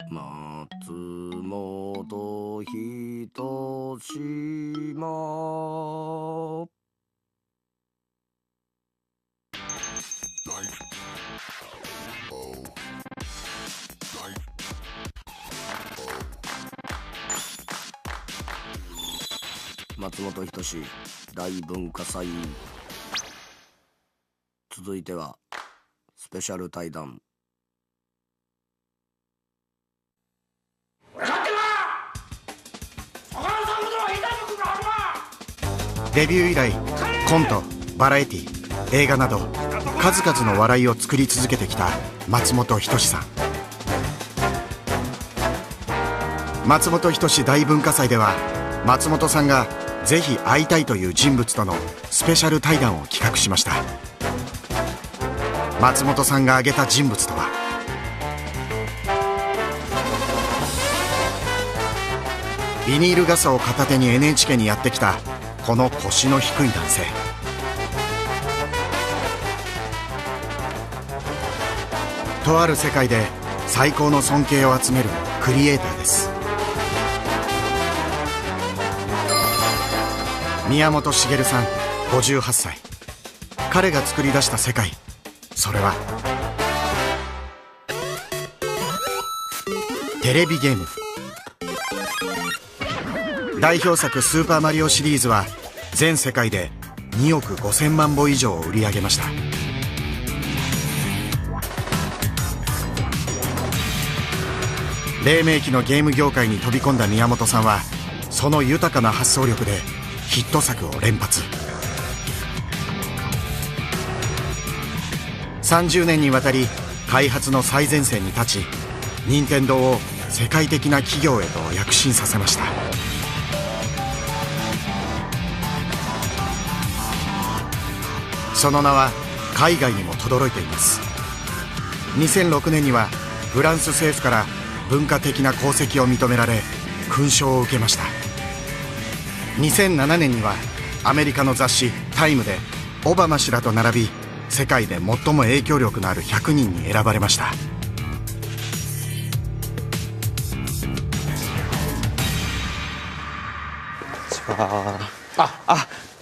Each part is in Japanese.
松本人志も松本人志大文化祭、続いてはスペシャル対談。デビュー以来コント、バラエティ、映画など数々の笑いを作り続けてきた松本人志さん。松本人志大文化祭では松本さんがぜひ会いたいという人物とのスペシャル対談を企画しました。松本さんが挙げた人物とは、ビニール傘を片手に NHK にやってきたこの腰の低い男性。とある世界で最高の尊敬を集めるクリエイターです。宮本茂さん58歳。彼が作り出した世界、それはテレビゲーム。代表作スーパーマリオシリーズは全世界で2億5000万本以上を売り上げました。黎明期のゲーム業界に飛び込んだ宮本さんはその豊かな発想力でヒット作を連発。30年にわたり開発の最前線に立ち、任天堂を世界的な企業へと躍進させました。その名は海外にも轟いています。2006年にはフランス政府から文化的な功績を認められ勲章を受けました。2007年にはアメリカの雑誌「タイム」でオバマ氏らと並び世界で最も影響力のある100人に選ばれました。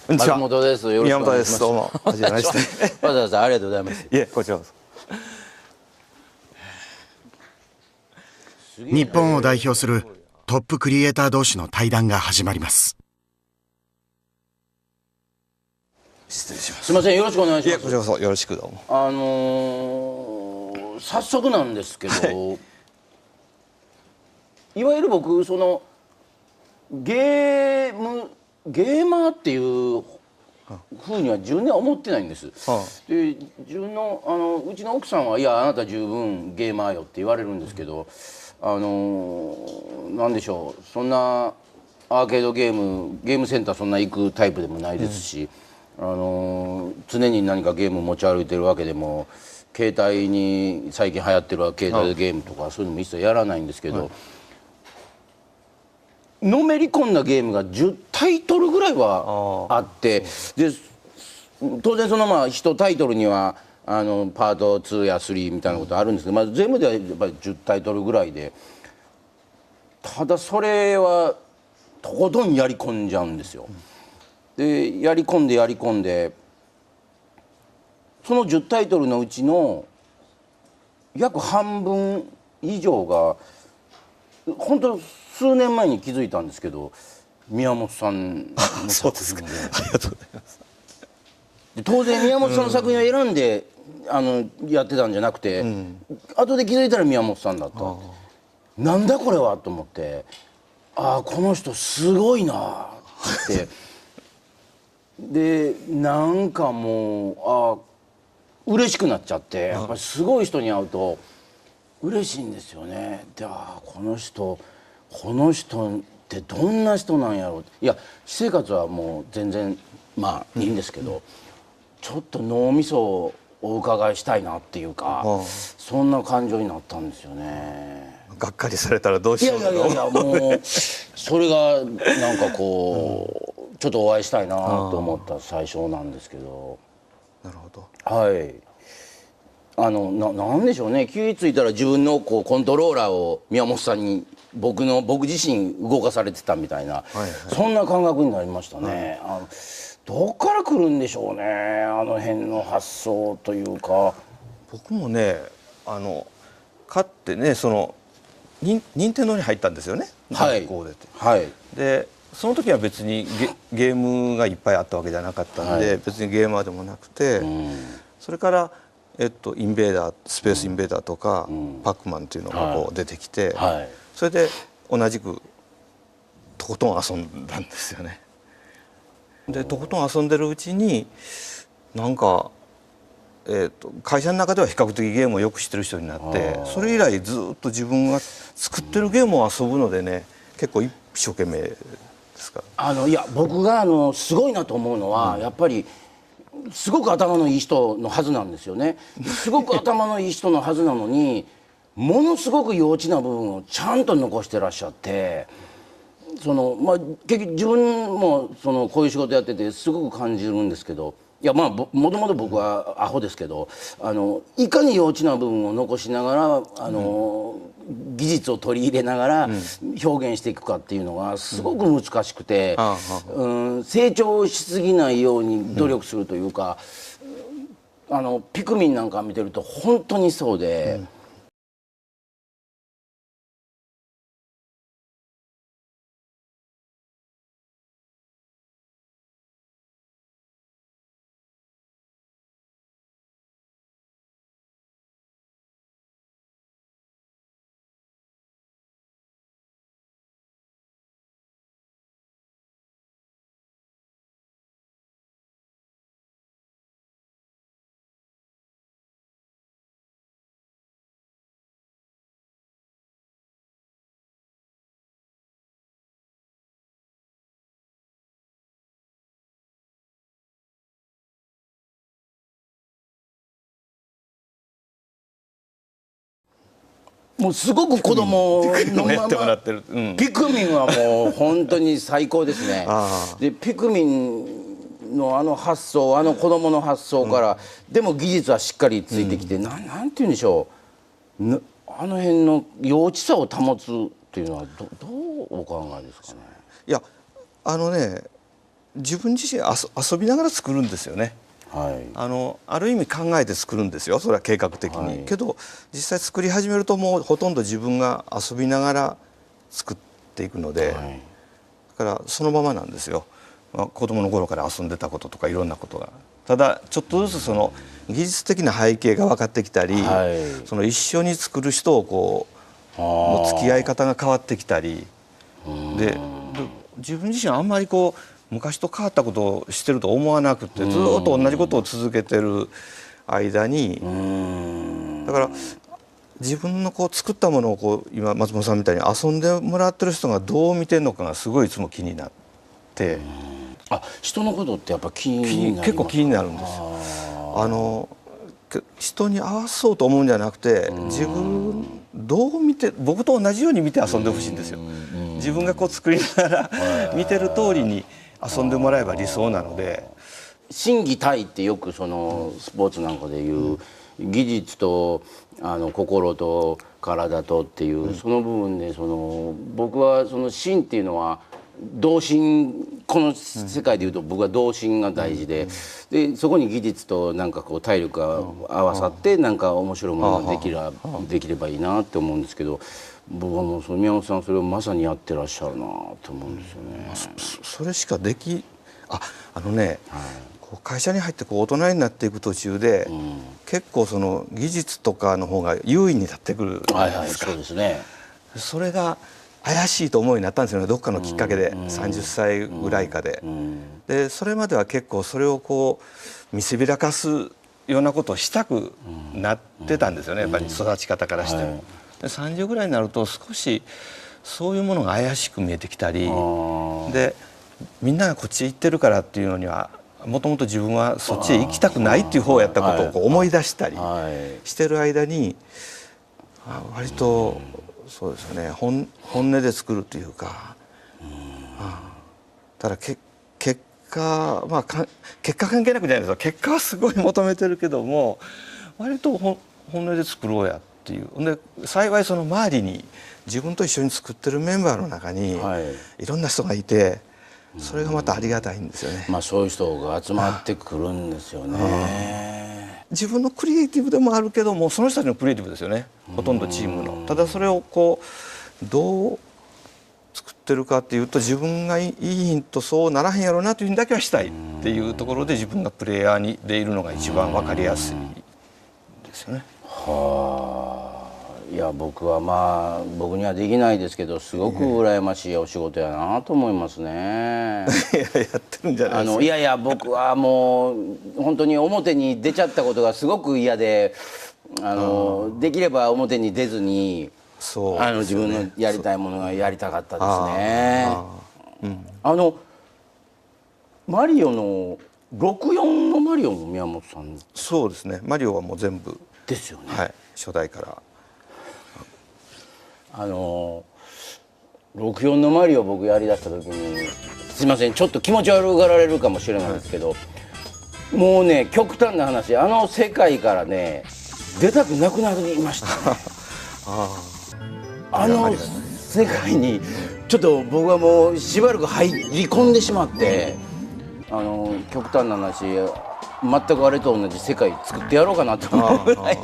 松本です。よろしくお願いします。どうも。はじめまして。わざわざありがとうございます。いえ、こちらこそ。日本を代表するトップクリエイター同士の対談が始まります。失礼します。すみません、よろしくお願いします。いえ、こちらこそよろしくどうも。早速なんですけど、いわゆる僕そのゲーマーっていうふうには自分では思ってないんです。で、自分のうちの奥さんは「いやあなた十分ゲーマーよ」って言われるんですけど、なんでしょう、そんなアーケードゲームセンターそんな行くタイプでもないですし、常に何かゲーム持ち歩いてるわけでも、携帯に最近流行ってる携帯ゲームとかそういうのも一切やらないんですけど、のめり込んだゲームが10タイトルぐらいはあって、で当然その1タイトルにはパート2や3みたいなことあるんですけど、全部ではやっぱり10タイトルぐらいで、ただそれはとことんやり込んじゃうんですよ。でやり込んでその10タイトルのうちの約半分以上が本当数年前に気づいたんですけど、宮本さんの作品で。ありがとうございます。当然宮本さんの作品を選んでやってたんじゃなくて、後で気づいたら宮本さんだった。なんだこれはと思って、ああこの人すごいなってでなんかもう嬉しくなっちゃって、やっぱりすごい人に会うと嬉しいんですよね。でこの人ってどんな人なんやろう。いや私生活はもう全然いいんですけど、ちょっと脳みそをお伺いしたいなっていうか、そんな感情になったんですよね。がっかりされたらどうしよう。いやもうそれがなんかこうちょっとお会いしたいなと思った最初なんですけど。なるほど。はい。なんでしょうね、気ぃ付いたら自分のこうコントローラーを宮本さんに僕自身動かされてたみたいな、そんな感覚になりましたね。どっから来るんでしょうね、あの辺の発想というか。僕もね買ってね任天堂に入ったんですよね、学校で。でその時は別にゲームがいっぱいあったわけじゃなかったんで、別にゲーマーでもなくて、それからインベーダースペースインベーダーとか、パックマンっていうのがこう出てきて、それで同じくとことん遊んだんですよね。でとことん遊んでるうちになんか、会社の中では比較的ゲームをよく知ってる人になって、それ以来ずっと自分が作ってるゲームを遊ぶのでね、結構一生懸命ですから。いや僕がすごいなと思うのは、やっぱりすごく頭のいい人のはずなんですよね。すごく頭のいい人のはずなのにものすごく幼稚な部分をちゃんと残してらっしゃって、結局自分もこういう仕事やっててすごく感じるんですけど、いやもともと僕はアホですけど、いかに幼稚な部分を残しながら技術を取り入れながら表現していくかっていうのがすごく難しくて、成長しすぎないように努力するというか、ピクミンなんか見てると本当にそうで。もうすごく子供のままピクミンはもう本当に最高ですね。でピクミンの発想、子供の発想から、でも技術はしっかりついてきて、なんて言うんでしょう、あの辺の幼稚さを保つっていうのはどうお考えですかね。いや自分自身遊びながら作るんですよね。ある意味考えて作るんですよ、それは計画的に。けど実際作り始めるともうほとんど自分が遊びながら作っていくので、だからそのままなんですよ。子供の頃から遊んでたこととかいろんなことが。ただちょっとずつ技術的な背景が分かってきたり、一緒に作る人をの付き合い方が変わってきたりで、自分自身あんまり昔と変わったことをしてると思わなくて、ずっと同じことを続けてる間に、だから自分の作ったものを今松本さんみたいに遊んでもらってる人がどう見てるのかがすごいいつも気になって。人のことってやっぱ気になる、結構気になるんですよ。人に合わそうと思うんじゃなくて、自分どう見て、僕と同じように見て遊んでほしいんですよ。自分が作りながら見てる通りに遊んでもらえば理想なので。心技体ってよくスポーツなんかでいう、技術と心と体とっていう、その部分で僕は心っていうのは童心、この世界でいうと僕は童心が大事で、そこに技術と体力が合わさって面白いものができればいいなって思うんですけど、僕はもう宮本さんそれをまさにやってらっしゃるなと思うんですよね。それしか会社に入って大人になっていく途中で、結構技術とかの方が優位になってくるじゃないですか。それが怪しいと思うようになったんですよね、どっかのきっかけで。30歳ぐらいかで。でそれまでは結構それを見せびらかすようなことをしたくなってたんですよね、やっぱり育ち方からしても。で30ぐらいになると少しそういうものが怪しく見えてきたりで、みんながこっち行ってるからっていうのにはもともと自分はそっちへ行きたくないっていう方をやったことを思い出したりしてる間に、割とそうですよね、本音で作るというか。ただ結果関係なくじゃないですか。結果はすごい求めてるけども、割と本音で作ろうやっていう。で幸いその周りに自分と一緒に作ってるメンバーの中にいろんな人がいて、それがまたありがたいんですよね。まあそういう人が集まってくるんですよね。自分のクリエイティブでもあるけども、その人たちのクリエイティブですよね、ほとんどチームの。ただそれをこうどう作ってるかっていうと、自分がいいヒントそうならへんやろうなというふうにだけはしたいっていうところで、自分がプレイヤーでいるのが一番分かりやすいですよね。はあ。いや僕はまあ僕にはできないですけど、すごく羨ましいお仕事やなと思いますね。いややってるんじゃないですか。いやいや僕はもう本当に表に出ちゃったことがすごく嫌で、できれば表に出ずに、そうですよね、自分のやりたいものがやりたかったですね。マリオの64のマリオの宮本さん。そうですね、マリオはもう全部ですよね。はい、初代から。64のマリオ僕やりだした時に、すいませんちょっと気持ち悪がられるかもしれないですけど、もうね極端な話、あの世界からね出たくなくなりましたね。あの世界にちょっと僕はもうしばらく入り込んでしまって、極端な話全くあれと同じ世界作ってやろうかなと思うぐらい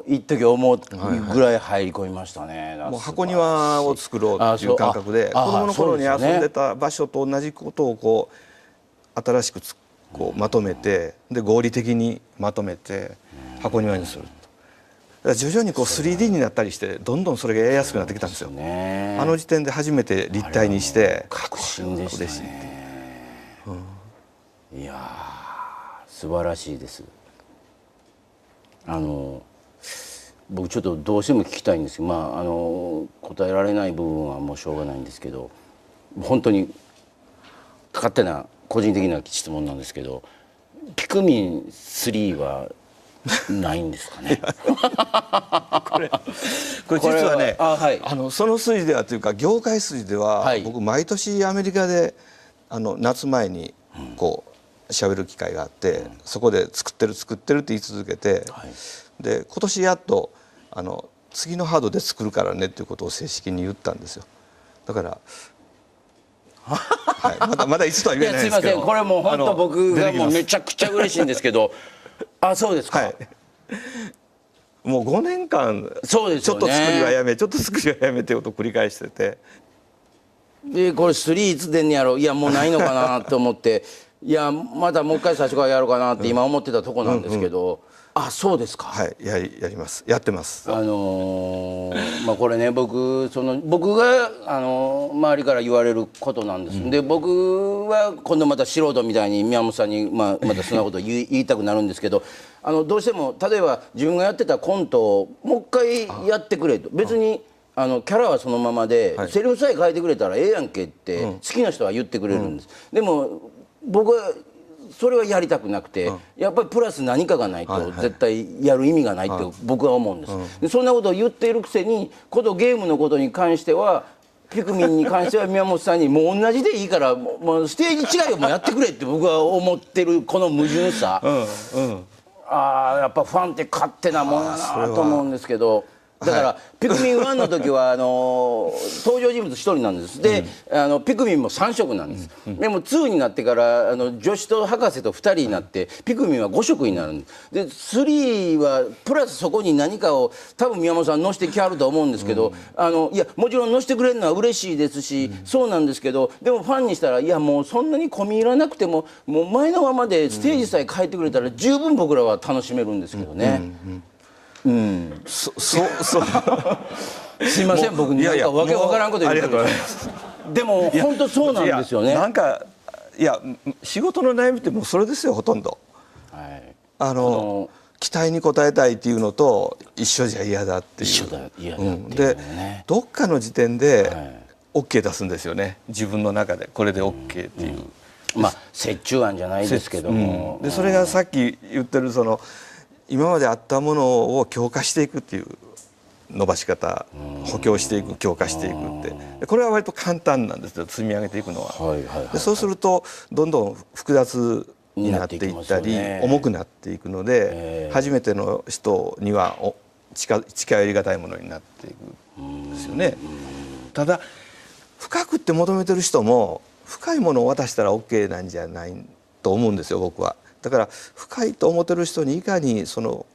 一時思うぐらい入り込みましたね。もう箱庭を作ろうっていう感覚で、子供の頃に遊んでた場所と同じことをこう新しくこうまとめて、で合理的にまとめて箱庭にする。だから徐々にこう 3D になったりして、どんどんそれがやりやすくなってきたんですよ。あの時点で初めて立体にして確信でしたね。いや素晴らしいです。僕ちょっとどうしても聞きたいんですけど、答えられない部分はもうしょうがないんですけど、本当に勝手な個人的な質問なんですけど、ピクミン3はないんですかね。これ実はね、その筋ではというか業界筋では、僕毎年アメリカで夏前にこう喋る機会があって、そこで作ってるって言い続けて、で今年やっと次のハードで作るからねっていうことを正式に言ったんですよ。だからまだいつとは言えないですけど、すいませんこれもう本当僕がもうめちゃくちゃ嬉しいんですけどそうですか。もう5年間ちょっと作りはやめちょっと作りはやめっていうことを繰り返してて、でこれ3いつ出んねやろ、いやもうないのかなと思っていやまたもう一回最初からやろうかなって今思ってたとこなんですけど、そうですか。はい、やります。やってます。これね僕が周りから言われることなんです。で僕は今度また素人みたいに宮本さんにまたそんなこと言いたくなるんですけど、どうしても例えば自分がやってたコントをもう一回やってくれと、別にキャラはそのままで、セリフさえ変えてくれたらええやんけって好きな人は言ってくれるんです。でも僕はそれはやりたくなくて、やっぱりプラス何かがないと絶対やる意味がないって僕は思うんです。でそんなことを言っているくせにゲームのことに関してはピクミンに関しては宮本さんにもう同じでいいからもうステージ違いをもやってくれって僕は思ってるこの矛盾さ、やっぱファンって勝手なもんやなと思うんですけど。だからピクミン1の時は登場人物1人なんです。でピクミンも3色なんです。でも2になってから助手と博士と2人になってピクミンは5色になるんです。で3はプラスそこに何かを多分宮本さん乗せてきはると思うんですけど、いやもちろん乗せてくれるのは嬉しいですし、そうなんですけど、でもファンにしたらいやもうそんなに込み入らなくてももう前のままでステージさえ変えてくれたら十分僕らは楽しめるんですけどね。すいません僕なんかわけわからんこと言ってる。でも本当そうなんですよね。なんか仕事の悩みってもうそれですよほとんど。期待に応えたいっていうのと一緒じゃ嫌だっていう。一緒だ嫌だっていうでどっかの時点で OK 出すんですよね、自分の中でこれで OK っていう。折衷案じゃないですけども、でそれがさっき言ってる今まであったものを強化していくっていう伸ばし方、補強していく強化していくってこれは割と簡単なんですよ、積み上げていくのは。でそうするとどんどん複雑になっていったり、重くなっていくので、初めての人には近寄りがたいものになっていくんですよね。ただ深くって求めてる人も深いものを渡したら OK なんじゃないと思うんですよ、僕は。だから深いと思ってる人にいかにちょ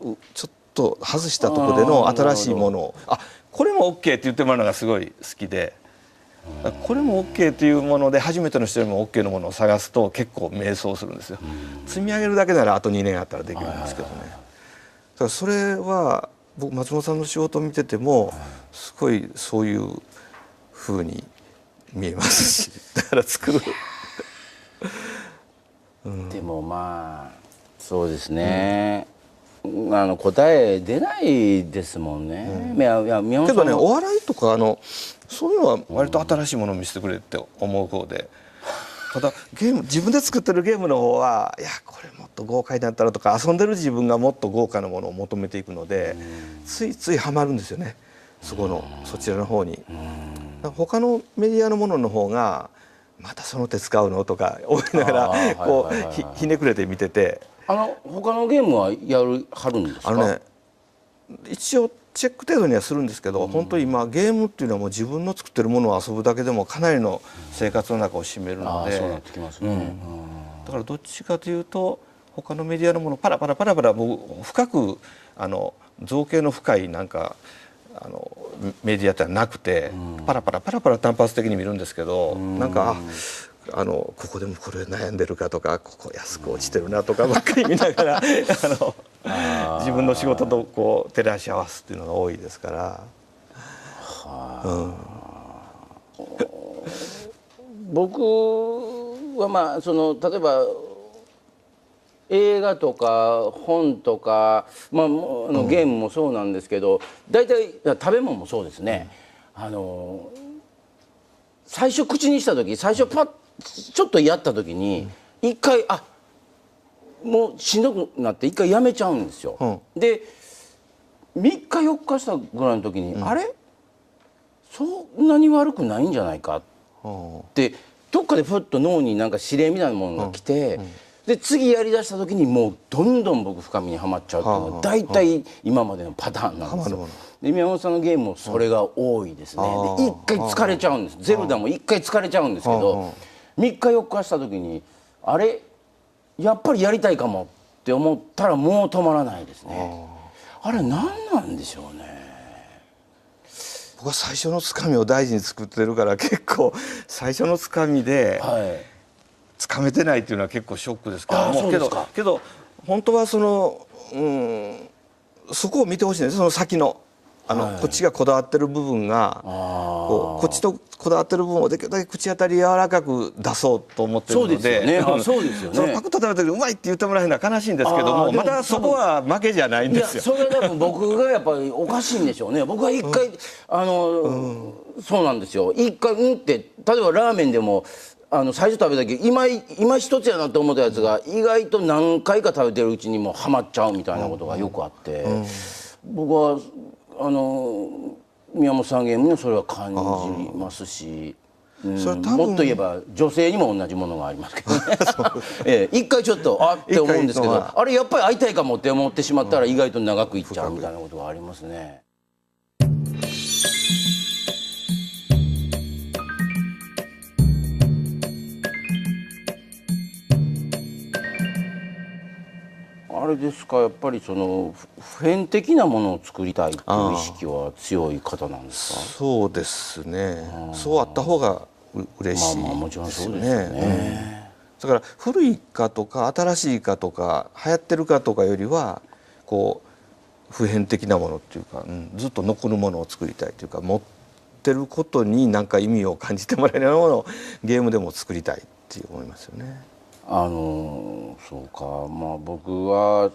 っと外したところでの新しいものをこれも OK って言ってもらうのがすごい好きで、これも OK というもので初めての人にも OK のものを探すと結構迷走するんですよ。積み上げるだけならあと2年あったらできるんですけどね。だからそれは僕松本さんの仕事を見ててもすごいそういう風に見えますし、だから作るでもまあそうですね、答え出ないですもんね。いや宮本さんもけどね、お笑いとかそういうのは割と新しいものを見せてくれって思う方で、ただ自分で作ってるゲームの方はいやこれもっと豪快だったらとか、遊んでる自分がもっと豪華なものを求めていくので、ついついハマるんですよね、そちらの方に。他のメディアのものの方がまたその手使うのとか思いながらひねくれて見てて。他のゲームははるんですか？一応チェック程度にはするんですけど、本当に今ゲームっていうのはもう自分の作ってるものを遊ぶだけでもかなりの生活の中を占めるので、そうなってきますね。だからどっちかというと他のメディアのものパラパラ僕深く造形の深いなんかメディアってなくて、パラパラ単発的に見るんですけど、なんかここでもこれ悩んでるかとか、ここ安く落ちてるなとかばっかり見ながら自分の仕事と照らし合わすっていうのが多いですから。僕は例えば映画とか本とか、ゲームもそうなんですけど、大体食べ物もそうですね、最初口にした時、最初パッちょっとやった時に一回もうしんどくなって一回やめちゃうんですよ。で3日4日したぐらいの時に、あれそんなに悪くないんじゃないかってどっかでふっと脳になんか指令みたいなものが来て、で次やりだした時にもうどんどん僕深みにはまっちゃうっていうのが大体今までのパターンなんですよ。で宮本さんのゲームもそれが多いですね。で一回疲れちゃうんです。ゼルダも一回疲れちゃうんですけど、3日4日した時にあれやっぱりやりたいかもって思ったらもう止まらないですね。あれ何なんでしょうね。僕は最初のつかみを大事に作ってるから、結構最初のつかみでつかめてないっていうのは結構ショックですけども、けど本当はそこを見てほしいんです。その先のこっちがこだわってる部分がこっちとこだわってる部分をできるだけ口当たり柔らかく出そうと思ってるので、そうですよね。そのパクッと食べた時にうまいって言ってもらえるのは悲しいんですけども、まだそこは負けじゃないんですよ。それ多分僕がやっぱりおかしいんでしょうね。僕は一回そうなんですよ。一回って例えばラーメンでも最初食べた時今一つやなと思ったやつが意外と何回か食べてるうちにもうハマっちゃうみたいなことがよくあって、僕は宮本さんゲームにもそれは感じますし、もっと言えば女性にも同じものがありますけどね一回ちょっとって思うんですけど、あれやっぱり会いたいかもって思ってしまったら意外と長くいっちゃうみたいなことがありますね。あれですか、やっぱり普遍的なものを作りたいっていう意識は強い方なんですか？そうですね。そうあった方が嬉しいですよね。もちろんそうですよね。だから古いかとか新しいかとか流行ってるかとかよりは普遍的なものっていうか、ずっと残るものを作りたいというか、持ってることに何か意味を感じてもらえるようなものをゲームでも作りたいって思いますよね。そうか、僕は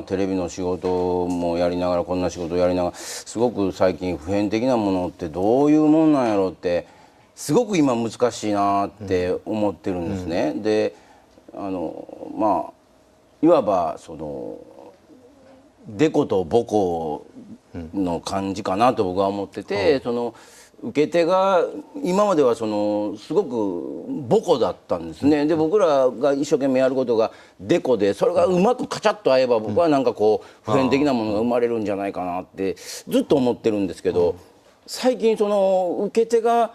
テレビの仕事もやりながらこんな仕事をやりながらすごく最近普遍的なものってどういうもんなんやろうってすごく今難しいなって思ってるんですね。でいわばデコとボコの感じかなと僕は思ってて、その受け手が今まではそのすごく母語だったんですね。で僕らが一生懸命やることがデコで、それがうまくカチャッと合えば僕はなんかこう普遍的なものが生まれるんじゃないかなってずっと思ってるんですけど、最近その受け手が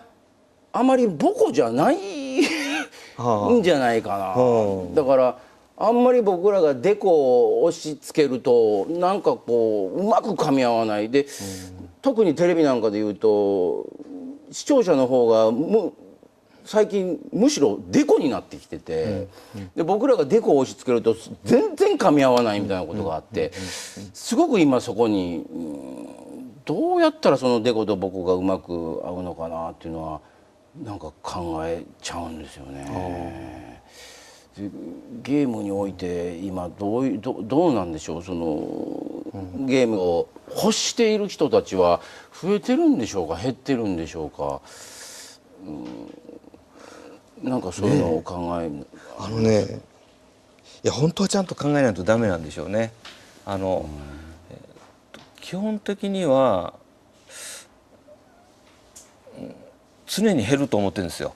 あまり母語じゃないんじゃないかな。だからあんまり僕らがデコを押し付けるとなんかこううまく噛み合わないで、特にテレビなんかで言うと視聴者の方が最近むしろデコになってきてて、で僕らがデコを押し付けると全然噛み合わないみたいなことがあって、すごく今そこにどうやったらそのデコと僕がうまく合うのかなっていうのはなんか考えちゃうんですよね。ゲームにおいて今どうなんでしょう、そのゲームを欲している人たちは増えてるんでしょうか、減ってるんでしょうか。なんかそういうのを考える、いや本当はちゃんと考えないとダメなんでしょうね。基本的には常に減ると思ってるんですよ。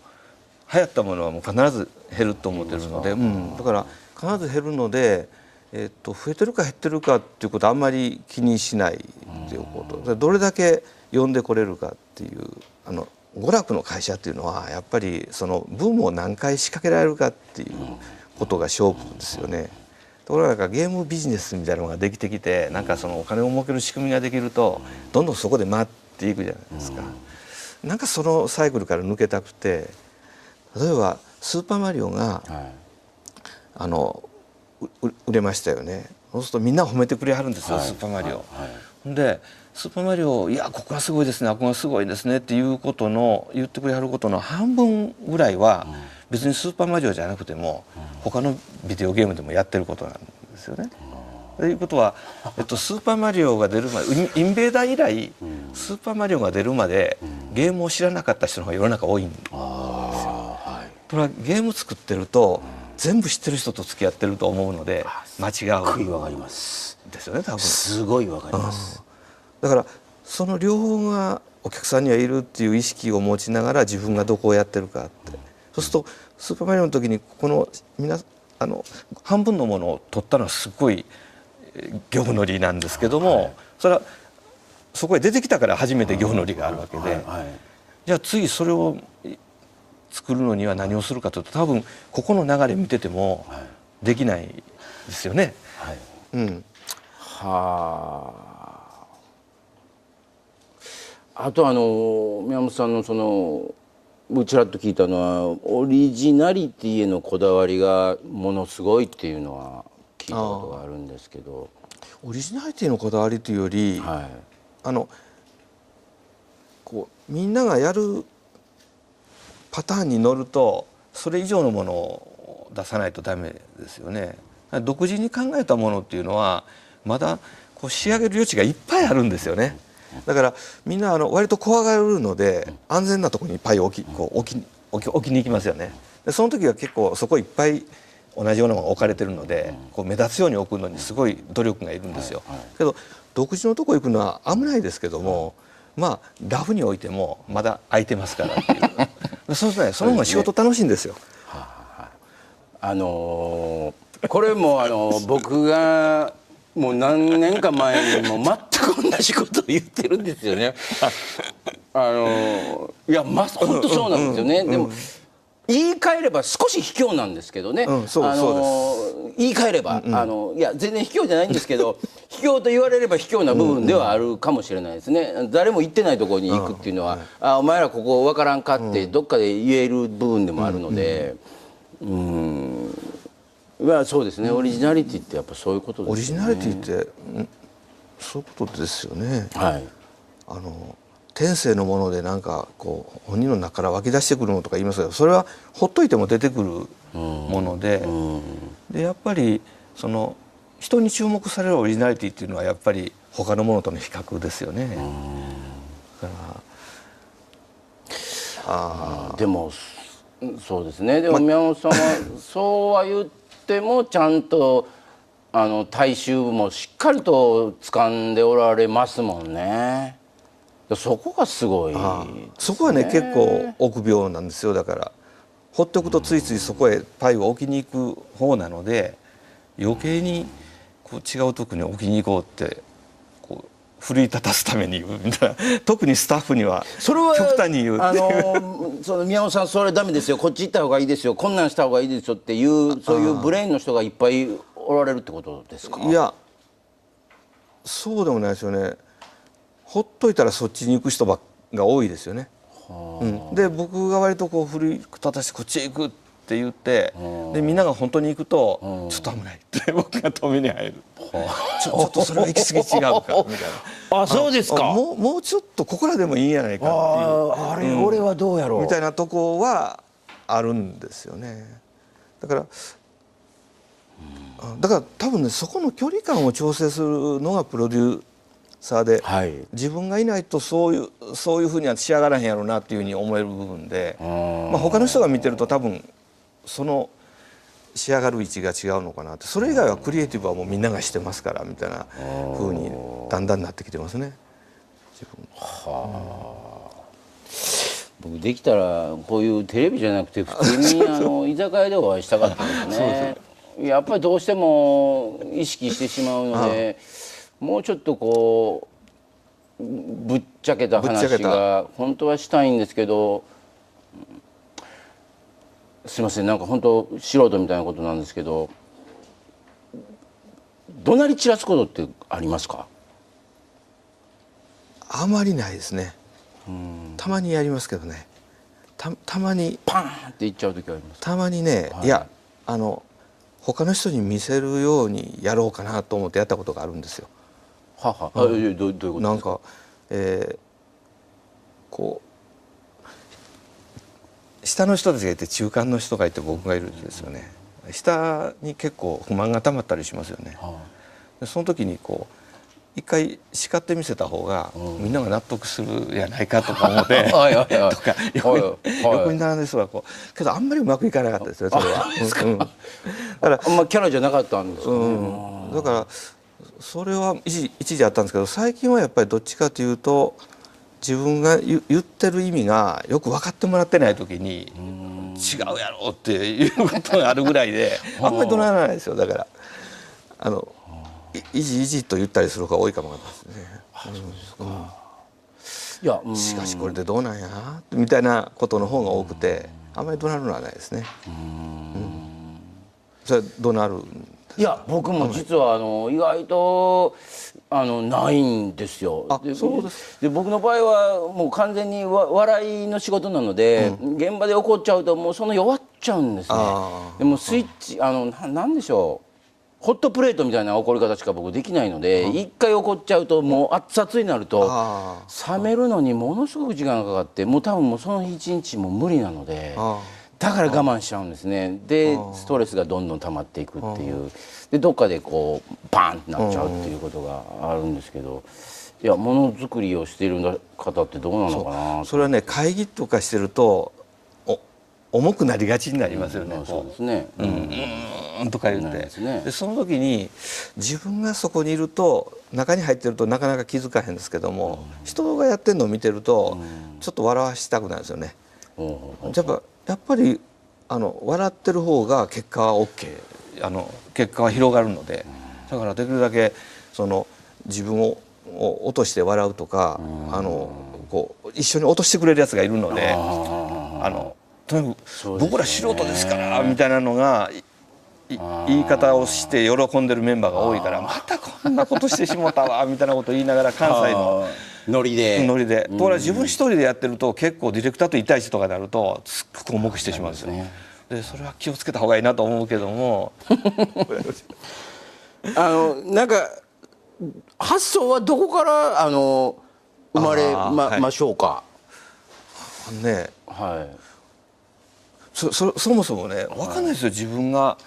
流行ったものはもう必ず減ると思ってるので、だから必ず減るので、増えてるか減ってるかっていうことはあんまり気にしないっていうこと、どれだけ呼んでこれるかっていう娯楽の会社っていうのはやっぱりそのブームを何回仕掛けられるかっていうことが勝負ですよね。ところがなんかゲームビジネスみたいなのができてきて、なんかそのお金を儲ける仕組みができるとどんどんそこで回っていくじゃないですか。なんかそのサイクルから抜けたくて、例えばスーパーマリオが、売れましたよね。そうするとみんな褒めてくれはるんですよ、スーパーマリオ。でスーパーマリオ、いやここがすごいですね、あここがすごいですねっていうことの言ってくれはることの半分ぐらいは別にスーパーマリオじゃなくても他のビデオゲームでもやってることなんですよね。ということは、スーパーマリオが出るまでインベーダー以来スーパーマリオが出るまでゲームを知らなかった人の方が世の中多いんですよ。これはゲーム作ってると全部知ってる人と付き合ってると思うので間違う。すごいわかります。ですよね、多分。すごいわかります。だからその両方がお客さんにはいるっていう意識を持ちながら自分がどこをやってるかって、そうするとスーパーマリオの時にこの半分のものを取ったのはすごい漁夫の利なんですけども、それはそこへ出てきたから初めて漁夫の利があるわけで、じゃあ次それを作るのには何をするかというと、多分ここの流れ見ててもできないですよね。あと宮本さんのそのちらっと聞いたのはオリジナリティへのこだわりがものすごいっていうのは聞いたことがあるんですけど、オリジナリティのこだわりというより、こうみんながやるパターンに乗るとそれ以上のものを出さないとダメですよね。独自に考えたものっていうのはまだこう仕上げる余地がいっぱいあるんですよね。だからみんな割と怖がるので安全なところにいっぱい置きに行きますよね。でその時は結構そこいっぱい同じようなものが置かれてるので、こう目立つように置くのにすごい努力がいるんですよ。けど独自のとこ行くのは危ないですけども、まあラフに置いてもまだ空いてますからっていうそうですね、その方が仕事楽しいんですよ。これも僕がもう何年か前にも全く同じことを言ってるんですよね。いや本当そうなんですよね。でも言い換えれば少し卑怯なんですけどね。言い換えればいや全然卑怯じゃないんですけど卑怯と言われれば卑怯な部分ではあるかもしれないですね。誰も行ってないところに行くっていうのはお前らここ分からんかってどっかで言える部分でもあるので、そうですね。オリジナリティってやっぱそういうことですね。オリジナリティってそういうことですよね。天性のものでなんかこう本人の中から湧き出してくるのとか言いますけど、それはほっといても出てくるもので、やっぱりその人に注目されるオリジナリティっていうのはやっぱり他のものとの比較ですよね。だからでもそうですね。でも宮本さんはそうは言ってもちゃんと大衆もしっかりと掴んでおられますもんね。そこがすごいですね。そこはね結構臆病なんですよ。だから放っておくとついついそこへパイを置きに行く方なので、余計にこう違うとこに置きに行こうってこう奮い立たすために言うみたいな特にスタッフにはそれは極端に言うっていう。その宮本さんそれダメですよ、こっち行った方がいいですよ、こんなんした方がいいですよっていうそういうブレーンの人がいっぱいおられるってことですか？いやそうでもないですよね。ほっといたらそっちに行く人が多いですよね。で僕が割とこう奮い立たしてこっちへ行くって言ってでみんなが本当に行くとちょっと危ないって僕が止めに入る。ちょっとそれは行き過ぎ違うかみたいな。あ、そうですか。もうちょっとここらでもいいんやないかっていう、俺はどうやろうみたいなとこはあるんですよね。だから多分ねそこの距離感を調整するのがプロデューサーで、はい、自分がいないとそういうふうには仕上がらへんやろうなっていうふうに思える部分で、他の人が見てると多分その仕上がる位置が違うのかなって。それ以外はクリエイティブはもうみんながしてますからみたいなふうにだんだんなってきてますね。僕できたらこういうテレビじゃなくて普通に居酒屋でお会いしたかったですね。やっぱりどうしても意識してしまうので、もうちょっとこうぶっちゃけた話が本当はしたいんですけど、すいません、なんか本当素人みたいなことなんですけど、怒鳴り散らすことってありますか？あまりないですね。たまにやりますけどね。たまにパーンって言っちゃう時あります。たまにね、いや他の人に見せるようにやろうかなと思ってやったことがあるんですよ。どういうことですか？なんか、こう下の人たちがいて中間の人がいて僕がいるんですよね。下に結構不満が溜まったりしますよね。でその時にこう一回叱ってみせた方がみんなが納得するやないかとか思ってとか横に並んでる人がこうけどあんまりうまくいかなかったですよそれは。だからあんまキャラじゃなかったんですね。だからそれは一時あったんですけど、最近はやっぱりどっちかというと自分が言ってる意味がよく分かってもらってない時に違うやろっていうことがあるぐらいであんまり怒鳴らないですよ。だからいじと言ったりする方が多いかもわかんないですね。いやしかしこれでどうなんやみたいなことの方が多くてあんまり怒鳴るのはないですね。それは怒鳴る？いや僕も実は意外とないんですよ。で僕の場合はもう完全に笑いの仕事なので、現場で怒っちゃうともうその弱っちゃうんですね。でもスイッチなんでしょう、ホットプレートみたいな怒り方しか僕できないので、一回怒っちゃうともう熱々になると冷めるのにものすごく時間がかかって、もう多分もうその日一日も無理なので。だから我慢しちゃうんですね。でストレスがどんどん溜まっていくっていう、でどっかでこうパンってなっちゃうっていうことがあるんですけど、いやものづくりをしている方ってどうなのかな。それはね会議とかしてると重くなりがちになりますよね。そうですね。とか言って、でその時に自分がそこにいると中に入ってるとなかなか気づかへんですけども、人がやってるのを見てるとちょっと笑わしたくなるんですよね。やっぱり笑ってる方が結果は OK、結果は広がるので、だからできるだけ自分を落として笑うとか、こう一緒に落としてくれるやつがいるので、とにかく僕ら素人ですからみたいなのが言い方をして喜んでるメンバーが多いから、またこんなことしてしもたわみたいなことを言いながら関西のノリでところが自分一人でやってると結構ディレクターと1対1とかになるとすっごく重くしてしまうんですよ。でそれは気をつけた方がいいなと思うけどもなんか発想はどこから生まれましょうかね。そもそもね分かんないですよ。自分が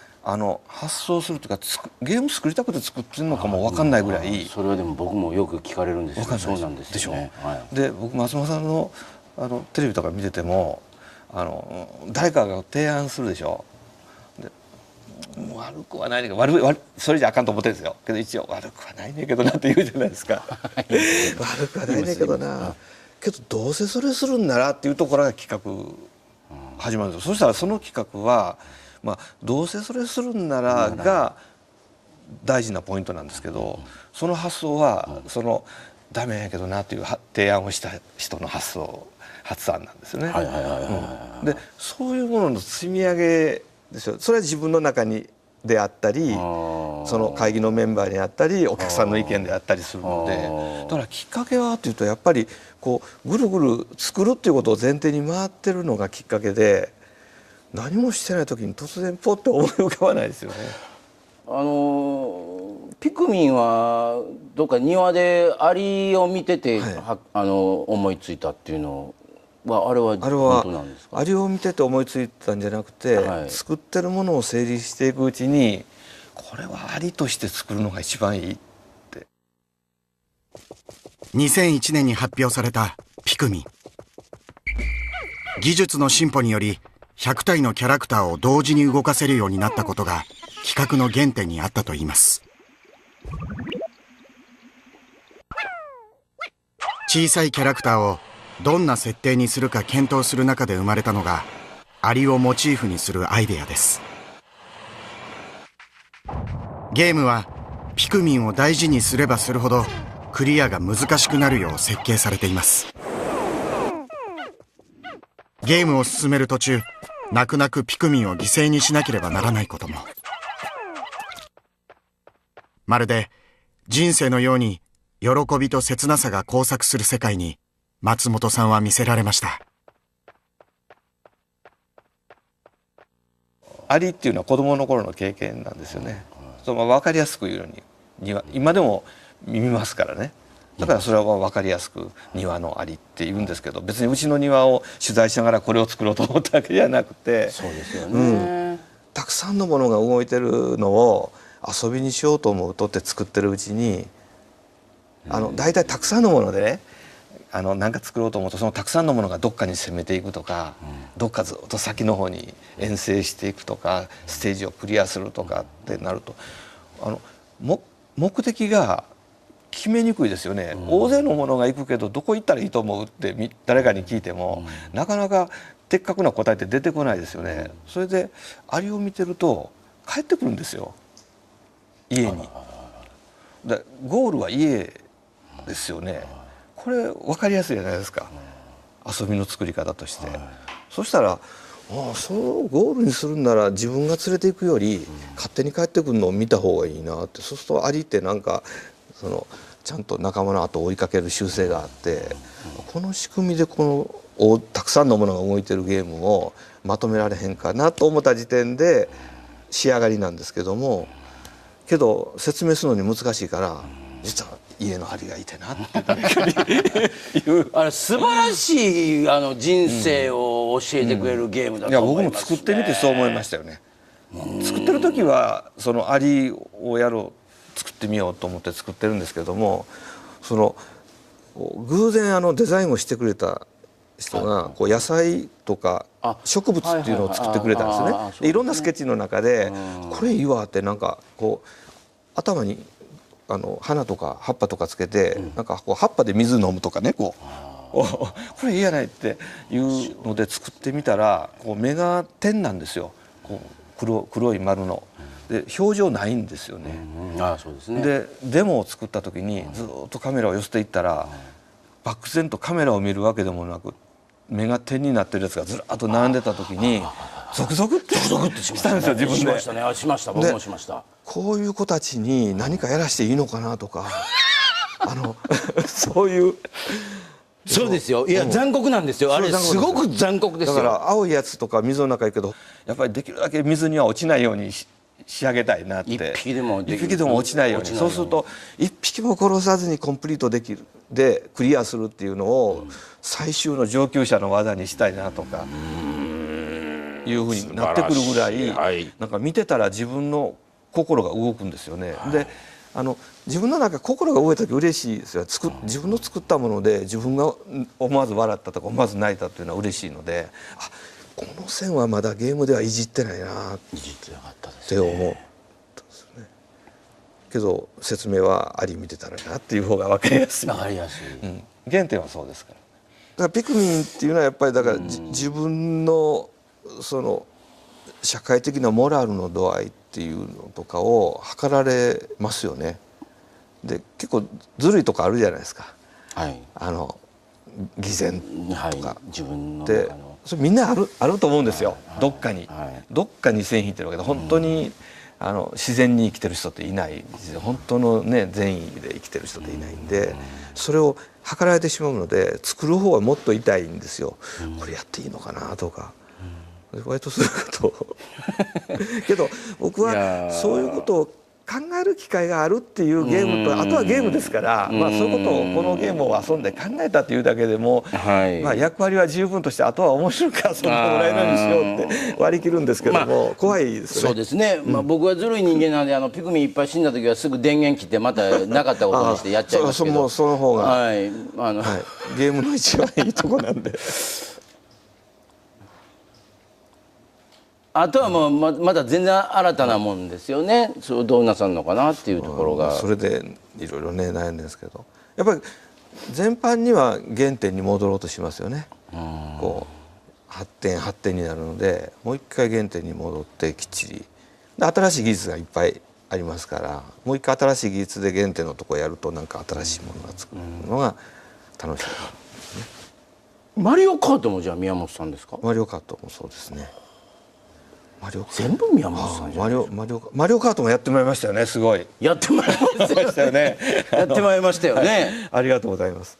発想するというかゲーム作りたくて作ってるのかも分かんないぐらい。それはでも僕もよく聞かれるんですよ。そうなんですよね。で僕松本さんのテレビとか見てても誰かが提案するでしょ。で悪くはないねんけどそれじゃあかんと思ってるんですよけど一応悪くはないねんけどなって言うじゃないですか悪くはないねんけどなけどどうせそれするんならっていうところが企画始まるんですよ。そしたらその企画は、どうせそれするんならが大事なポイントなんですけどその発想はそのダメやけどなっていう提案をした人の発案なんですよね。でそういうものの積み上げですよ。それは自分の中にであったりその会議のメンバーにあったりお客さんの意見であったりするのでだからきっかけはというとやっぱりこうぐるぐる作るっていうことを前提に回ってるのがきっかけで何もしてない時に突然ポッと思い浮かばないですよね。ピクミンはどっか庭でアリを見てて、思いついたっていうのはあれは本当なんですか？アリを見てて思いついたんじゃなくて、作ってるものを整理していくうちにこれはアリとして作るのが一番いいって。2001年に発表されたピクミン。技術の進歩により100体のキャラクターを同時に動かせるようになったことが企画の原点にあったといいます。小さいキャラクターをどんな設定にするか検討する中で生まれたのがアリをモチーフにするアイデアです。ゲームはピクミンを大事にすればするほどクリアが難しくなるよう設計されています。ゲームを進める途中泣く泣くピクミンを犠牲にしなければならないことも。まるで人生のように喜びと切なさが交錯する世界に松本さんは見せられました。アリっていうのは子供の頃の経験なんですよね。分かりやすく言うのに今でも見ますからね。だからそれは分かりやすく庭のアリって言うんですけど別にうちの庭を取材しながらこれを作ろうと思ったわけじゃなくてそうですよね、たくさんのものが動いてるのを遊びにしようと思うとって作ってるうちに大体たくさんのものでね何か作ろうと思うとそのたくさんのものがどっかに攻めていくとか、どっかずっと先の方に遠征していくとかステージをクリアするとかってなると目的が決めにくいですよね。大勢のものが行くけどどこ行ったらいいと思うって誰かに聞いても、なかなか的確な答えって出てこないですよね。それでアリを見てると帰ってくるんですよ家に。ゴールは家ですよね。これ分かりやすいじゃないですか遊びの作り方として。そしたらそのゴールにするんなら自分が連れていくより勝手に帰ってくるのを見た方がいいなって。そうするとアリってなんかちゃんと仲間の後を追いかける習性があってこの仕組みでたくさんのものが動いてるゲームをまとめられへんかなと思った時点で仕上がりなんですけどもけど説明するのに難しいから実は家のアリがいてなっていう素晴らしい人生を教えてくれるゲームだと思いますね。僕も作ってみてそう思いましたよね。作ってる時はそのアリを作ってみようと思って作ってるんですけども偶然デザインをしてくれた人が野菜とか植物っていうのを作ってくれたんですよね。でいろんなスケッチの中でこれいいわってなんか頭に花とか葉っぱとかつけてなんか葉っぱで水飲むとかねこれいいやないっていうので作ってみたら目が点なんですよ黒い丸の。で表情ないんですよね。そうですね。でデモを作った時にずっとカメラを寄せていったら漠然とカメラを見るわけでもなく目が点になってるやつがずらっと並んでた時にゾクゾクってしたんですよ自分で。しましたね。しました。僕もしました。こういう子たちに何かやらしていいのかなとかそういう。そうですよ。いや残酷なんですよ。あれすごく残酷ですよ。だから青いやつとか水の中行くけどやっぱりできるだけ水には落ちないように仕上げたいなって。一匹でも落ちないように。そうすると一匹も殺さずにコンプリートできるでクリアするっていうのを最終の上級者の技にしたいなとかいうふうになってくるぐらいなんか見てたら自分の心が動くんですよね。で自分の中心が動いた時嬉しいですよ。自分の作ったもので自分が思わず笑ったとか思わず泣いたっていうのは嬉しいのでこの線はまだゲームではいじってないなっいじってなかったですて思ったんですね。けど説明はあり見てたらなっていう方が分かりやすい。わかりやすい、原点はそうですから。だからピクミンっていうのはやっぱりだから自分のその社会的なモラルの度合いっていうのとかを測られますよね。で結構ずるいとかあるじゃないですか。はい、偽善とか、自分のでそれみんなあると思うんですよ、どっかに、どっかに線引いてるわけで、本当に自然に生きてる人っていない、本当のね善意で生きてる人っていないんで、それを測られてしまうので作る方はもっと痛いんですよ、これやっていいのかなとか、割とそういうことをけど僕はそういうことを考える機会があるっていうゲームと、あとはゲームですから、まあそういうことをこのゲームを遊んで考えたっていうだけでも、まあ役割は十分として、あとは面白く遊んでもらえるようにしようって割り切るんですけども、怖いですよね。そうですね、まあ僕はずるい人間なんで、ピクミンいっぱい死んだ時はすぐ電源切ってまたなかったことにしてやっちゃいますけど、その方が、はい、ゲームの一番いいとこなんで。あとはもうまだ全然新たなもんですよね。それをどうなさるのかなっていうところが、それでいろいろね悩んでるんですけど、やっぱり全般には原点に戻ろうとしますよね。こう発展になるので、もう一回原点に戻ってきっちりで、新しい技術がいっぱいありますから、もう一回新しい技術で原点のとこやると、なんか新しいものが作るのが楽しいですね。マリオカートもじゃあ宮本さんですか？マリオカートもそうですね。全部宮本さんじゃないですか。マリオカートもやってもらいましたよね。すごいやってもらいましたよね。やってもらいましたよね。ありがとうございます。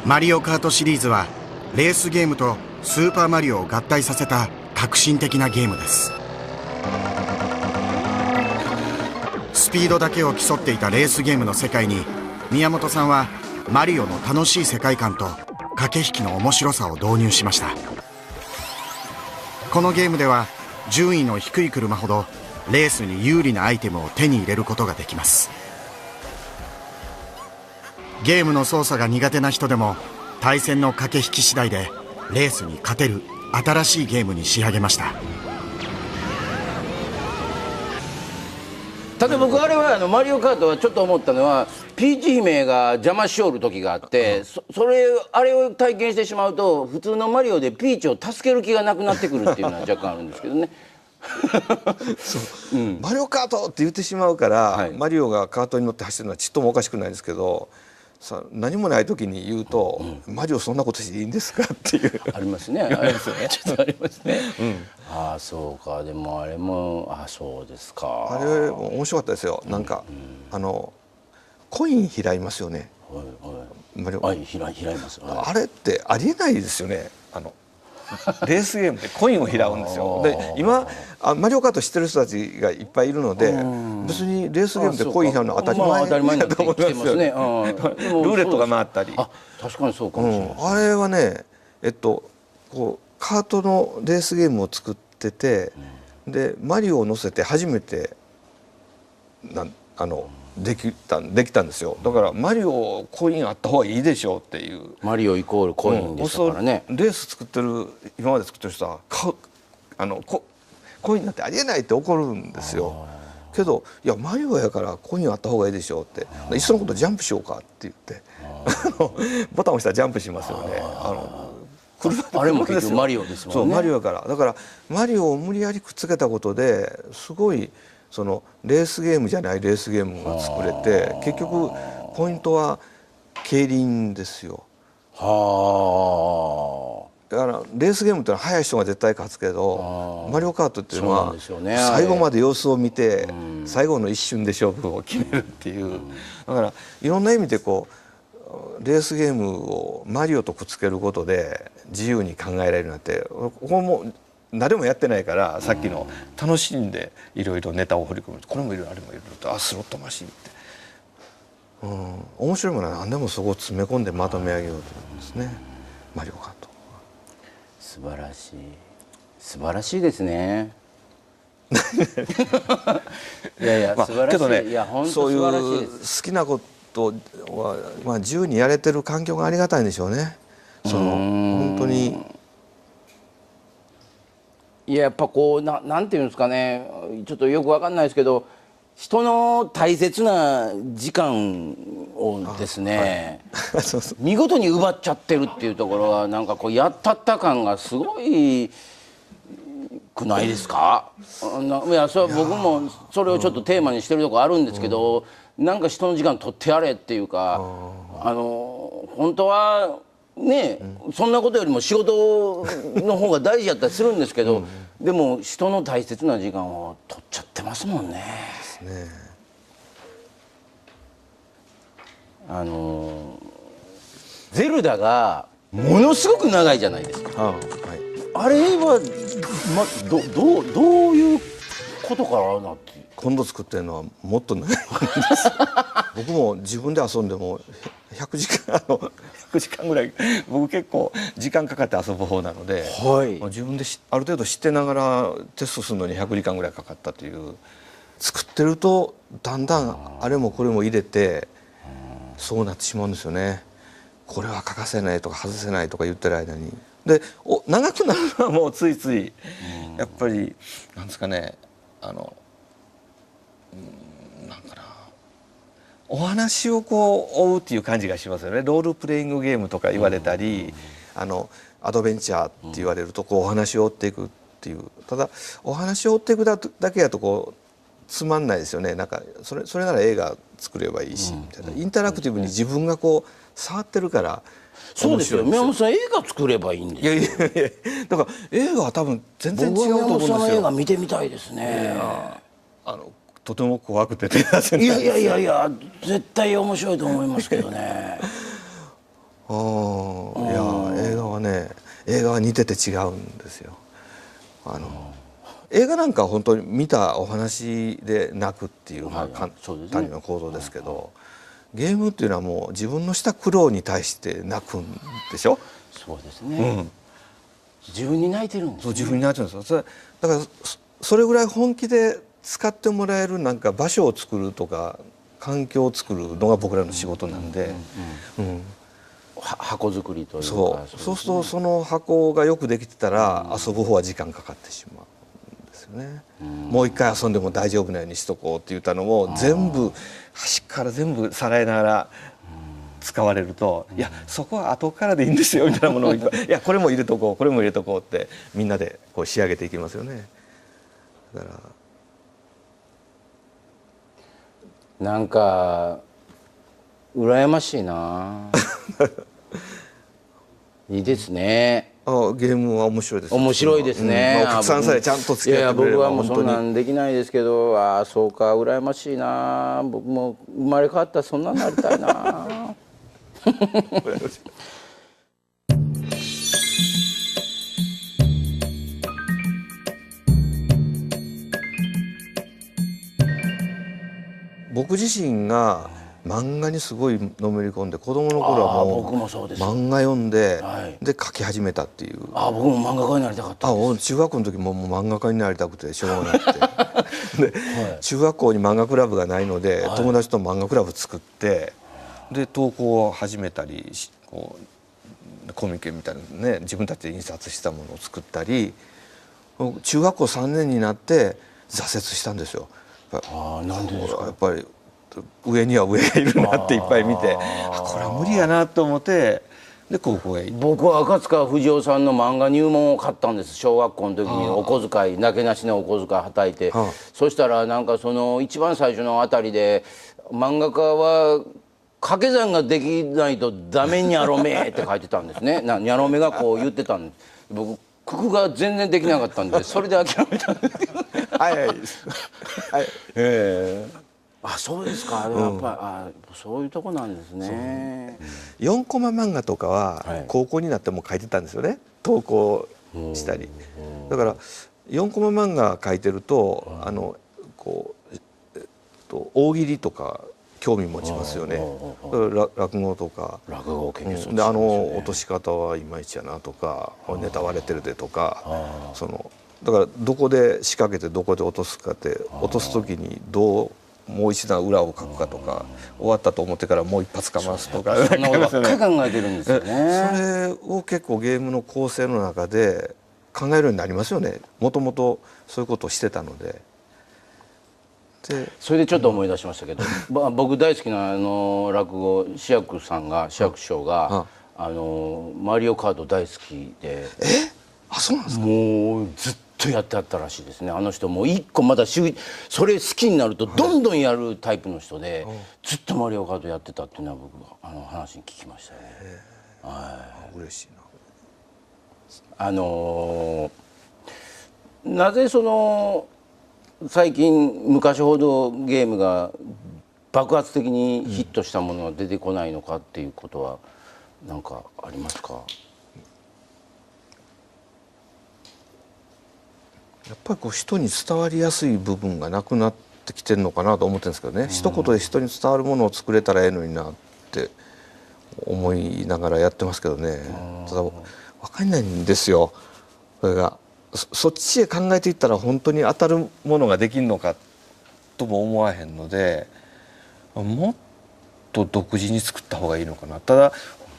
マリオカートシリーズはレースゲームとスーパーマリオを合体させた革新的なゲームです。スピードだけを競っていたレースゲームの世界に、宮本さんはマリオの楽しい世界観と駆け引きの面白さを導入しました。このゲームでは順位の低い車ほどレースに有利なアイテムを手に入れることができます。ゲームの操作が苦手な人でも対戦の駆け引き次第でレースに勝てる新しいゲームに仕上げました。ただ僕あれはマリオカートはちょっと思ったのは、ピーチ姫が邪魔しおる時があって、あれを体験してしまうと、普通のマリオでピーチを助ける気がなくなってくるっていうのは若干あるんですけどね。そう、マリオカートって言ってしまうから、マリオがカートに乗って走るのはちっともおかしくないですけど、何もない時に言うと、マリオそんなことしていいんですかっていうありますね。ありますね。ちょっとありますね。ああそうか。でもあれもそうですか。あれ面白かったですよ。なんかコイン拾いますよね。マリオ拾います。あれってありえないですよね。レースゲームでコインを拾うんですよ。で今マリオカート知ってる人たちがいっぱいいるので、別にレースゲームでコイン拾うのは当たり前だと思いますよね。ルーレットが回ったり。確かにそうかもしれない。あれはね、こうカートのレースゲームを作ってて、でマリオを乗せて初めてできたんですよ。だからマリオコインあった方がいいでしょうっていう。マリオイコールコインでしたからね。レース作ってる今まで作ってる人はコインなんてありえないって怒るんですよ。けどいやマリオやからコインあった方がいいでしょうって、いっそのことジャンプしようかって言ってボタンを押したらジャンプしますよね。あれも結局マリオですもんね。そうマリオやから、だからマリオを無理やりくっつけたことですごいレースゲームじゃないレースゲームが作れて、結局ポイントは競輪ですよ。だからレースゲームってのは速い人が絶対勝つけど、マリオカートっていうのは最後まで様子を見て最後の一瞬で勝負を決めるっていう、だからいろんな意味でレースゲームをマリオとくっつけることで自由に考えられるなんて、ここも誰もやってないから、さっきの楽しんでいろいろネタを掘り込む、これもいるあれもいると、スロットマシンって、面白いものは何でもそこを詰め込んでまとめ上げようと思うんですね、マリオカート。素晴らしい、素晴らしいですね。いやいや、素晴らしい。けどね、いや本当そうい素晴らしいでうす。好きなことは、自由にやれてる環境がありがたいんでしょうね。本当にいややっぱこうなんていうんですかね、ちょっとよくわかんないですけど、人の大切な時間をですね、そうそう見事に奪っちゃってるっていうところはなんかこうやったった感がすごいくないですか？いやそれは僕もそれをちょっとテーマにしてるとこあるんですけど、なんか人の時間取ってやれっていうか、本当はね、そんなことよりも仕事の方が大事やったりするんですけど、でも人の大切な時間を取っちゃってますもんね。ゼルダがものすごく長いじゃないですか。あれは、どういうことからなって。今度作ってるのはもっと長いんです僕も自分で遊んでも100時間ぐらい僕結構時間かかって遊ぶ方なので、自分である程度知ってながらテストするのに100時間ぐらいかかったという。作ってるとだんだんあれもこれも入れてそうなってしまうんですよね。これは欠かせないとか外せないとか言ってる間に。で長くなるのはもうついついやっぱりなんですかね、なんかな、お話をこう追うっていう感じがしますよね。ロールプレイングゲームとか言われたり、アドベンチャーって言われるとこうお話を追っていくっていう。ただお話を追っていくだけやとこうつまんないですよね。なんかそれなら映画作ればいいしみたいな、インタラクティブに自分がこう触ってるからそうですよ。宮本さん映画作ればいいんですよ。いやだから映画は多分全然違うと思うんですよ。僕は宮本さんの映画見てみたいですね。とても怖くて手出せない。いや絶対面白いと思いますけどね。いや映画は似てて違うんですよ。映画なんかは本当に見たお話で泣くっていう簡単な構造ですけど、ゲームっていうのはもう自分のした苦労に対して泣くんでしょ。そうですね、自分に泣いてるんですね。そう自分に泣いてるんですよ。だからそれぐらい本気で使ってもらえるなんか場所を作るとか環境を作るのが僕らの仕事なんで、箱作りというか。そうするとその箱がよくできてたら遊ぶ方は時間かかってしまうんですよね。もう一回遊んでも大丈夫なようにしとこうって言ったのを全部端から全部さらいながら使われると、いやそこは後からでいいんですよみたいなものをいやこれも入れとこうこれも入れとこうってみんなでこう仕上げていきますよね。だからなんか羨ましいな。いいですね。ゲームは面白いです。面白いですね。お客さんさえちゃんと付き合ってくれれば。僕はもうそんなんできないですけど、そうか羨ましいな。僕も生まれ変わったらそんなんなりたいな。僕自身が漫画にすごいのめり込んで子供の頃はもう漫画読んで、で描き始めたっていう。僕も漫画家になりたかったです。中学校の時ももう漫画家になりたくてしょうがなくてで、中学校に漫画クラブがないので、友達と漫画クラブ作ってで投稿を始めたりこうコミケみたいなね自分たちで印刷したものを作ったり、中学校3年になって挫折したんですよ。なんでですか？やっぱり上には上がいるなっていっぱい見て、これは無理やなと思ってで高校へ行って。僕は赤塚不二夫さんの漫画入門を買ったんです。小学校の時にお小遣いなけなしのお小遣いはたいて、そしたらなんかその一番最初のあたりで漫画家は掛け算ができないとダメにゃろめって書いてたんですね。にゃろめがこう言ってたんです。僕九九が全然できなかったんでそれで諦めたんですけど。そうですか。やっぱそういうとこなんですね。4コマ漫画とかは高校になっても書いてたんですよね。投稿したり。だから4コマ漫画書いてると大喜利とか興味持ちますよね。落語とか。落語経験するんでですね。落とし方はいまいちやなとかネタ割れてるでとかだからどこで仕掛けてどこで落とすかって落とす時にどうもう一段裏を書くかとか、終わったと思ってからもう一発かますとか、そんなことばっかり考えてるんですよね。それを結構ゲームの構成の中で考えるようになりますよね。もともとそういうことをしてたので。それでちょっと思い出しましたけど、僕大好きな落語、志らく師匠がマリオカート大好きで、あ、そうなんですか。もうずっとやってあったらしいですね。あの人もう一個まだそれ好きになるとどんどんやるタイプの人で、ずっとマリオカートやってたっていうのは僕話に聞きましたね。嬉しいな。なぜ最近昔ほどゲームが爆発的にヒットしたものが出てこないのかっていうことは何かありますか？やっぱり人に伝わりやすい部分がなくなってきてるのかなと思ってるんですけどね、一言で人に伝わるものを作れたらええのになって思いながらやってますけどね。ただ分かんないんですよ。それがそっちへ考えていったら本当に当たるものができるのかとも思わへんので、もっと独自に作った方がいいのかな。ただ